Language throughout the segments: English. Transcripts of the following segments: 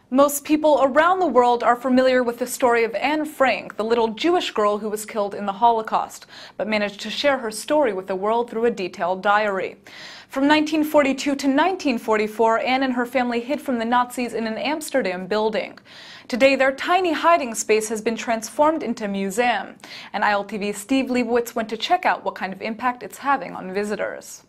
Most people around the world are familiar with the story of Anne Frank, the little Jewish girl who was killed in the Holocaust, but managed to share her story with the world through a detailed diary. From 1942 to 1944, Anne and her family hid from the Nazis in an Amsterdam building. Today, their tiny hiding space has been transformed into a museum, and ILTV's Steve Leibowitz went to check out what kind of impact it's having on visitors.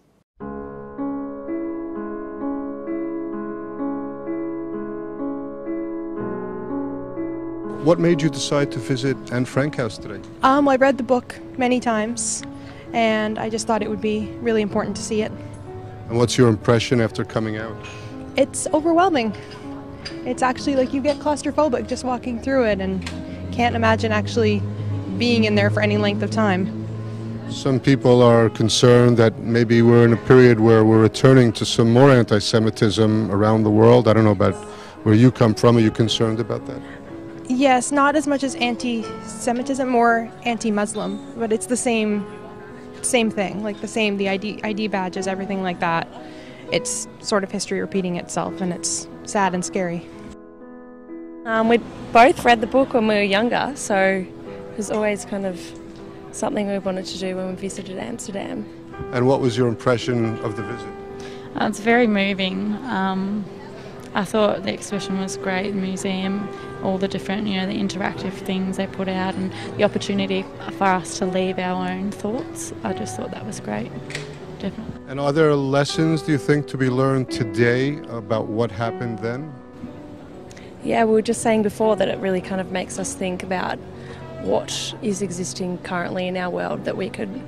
What made you decide to visit Anne Frank House today? I read the book many times, and I just thought it would be really important to see it. And what's your impression after coming out? It's overwhelming. It's actually like you get claustrophobic just walking through it and can't imagine actually being in there for any length of time. Some people are concerned that maybe we're in a period where we're returning to some more anti-Semitism around the world. I don't know about where you come from. Are you concerned about that? Yes, not as much as anti-Semitism, more anti-Muslim, but it's the same thing, like the ID badges, everything like that. It's sort of history repeating itself, and it's sad and scary. We both read the book when we were younger, so it was always kind of something we wanted to do when we visited Amsterdam. And what was your impression of the visit? It's very moving. I thought the exhibition was great, the museum, all the different, the interactive things they put out and the opportunity for us to leave our own thoughts. I just thought that was great, definitely. And are there lessons, do you think, to be learned today about what happened then? Yeah, we were just saying before that it really kind of makes us think about what is existing currently in our world that we could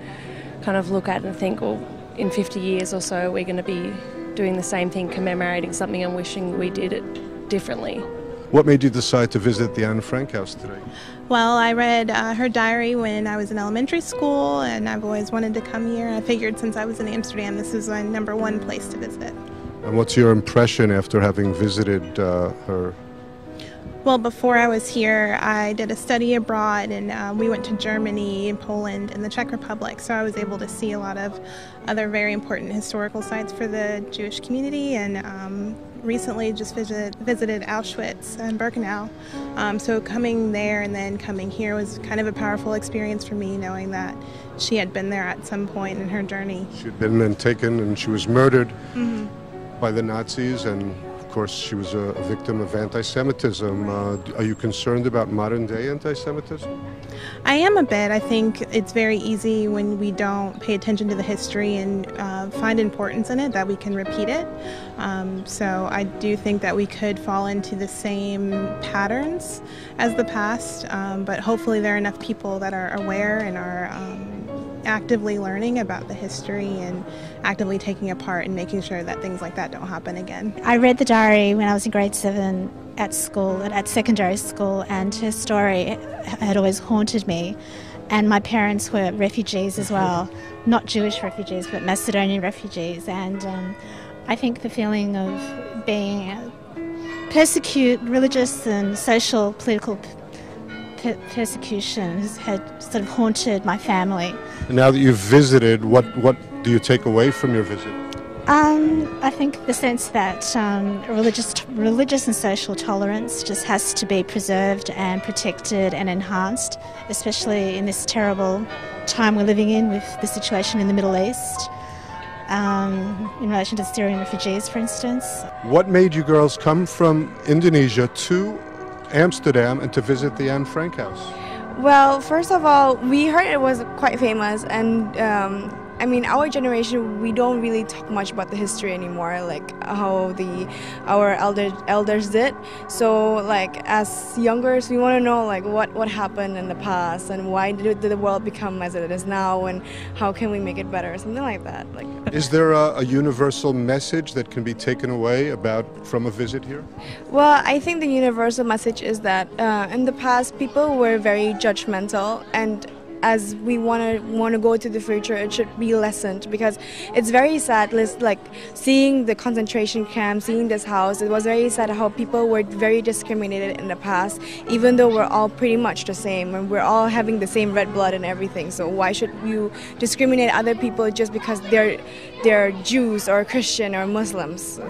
kind of look at and think, well, in 50 years or so we're going to be doing the same thing, commemorating something and wishing we did it differently. What made you decide to visit the Anne Frank House today? Well, I read her diary when I was in elementary school, and I've always wanted to come here. I figured since I was in Amsterdam, this is my #1 place to visit. And what's your impression after having visited her? Well, before I was here, I did a study abroad, and we went to Germany, Poland, and the Czech Republic, so I was able to see a lot of other very important historical sites for the Jewish community, and recently just visited Auschwitz and Birkenau. So coming there and then coming here was kind of a powerful experience for me, knowing that she had been there at some point in her journey. She'd been then taken and she was murdered by the Nazis, and of course she was a victim of anti-Semitism. Are you concerned about modern-day anti-Semitism? I am a bit. I think it's very easy when we don't pay attention to the history and find importance in it that we can repeat it. So I do think that we could fall into the same patterns as the past, but hopefully there are enough people that are aware and are actively learning about the history and actively taking a part and making sure that things like that don't happen again. I read the diary when I was in grade 7 at school, at secondary school, and her story had always haunted me. And my parents were refugees as well, not Jewish refugees, but Macedonian refugees. And I think the feeling of being persecuted, religious and social, political persecution had sort of haunted my family. And now that you've visited, what do you take away from your visit? I think the sense that religious and social tolerance just has to be preserved and protected and enhanced, especially in this terrible time we're living in with the situation in the Middle East, in relation to Syrian refugees, for instance. What made you girls come from Indonesia to Amsterdam and to visit the Anne Frank House? Well, first of all, we heard it was quite famous, and I mean, our generation, we don't really talk much about the history anymore, like how our elders did. So, like, as youngers, we want to know like what happened in the past and why did the world become as it is now, and how can we make it better, something like that. Like, is there a universal message that can be taken away from a visit here? Well, I think the universal message is that in the past, people were very judgmental, and as we want to go to the future, it should be lessened, because it's very sad, like seeing the concentration camp, seeing this house. It was very sad how people were very discriminated in the past, even though we're all pretty much the same and we're all having the same red blood and everything. So why should you discriminate other people just because they're Jews or Christian or Muslims?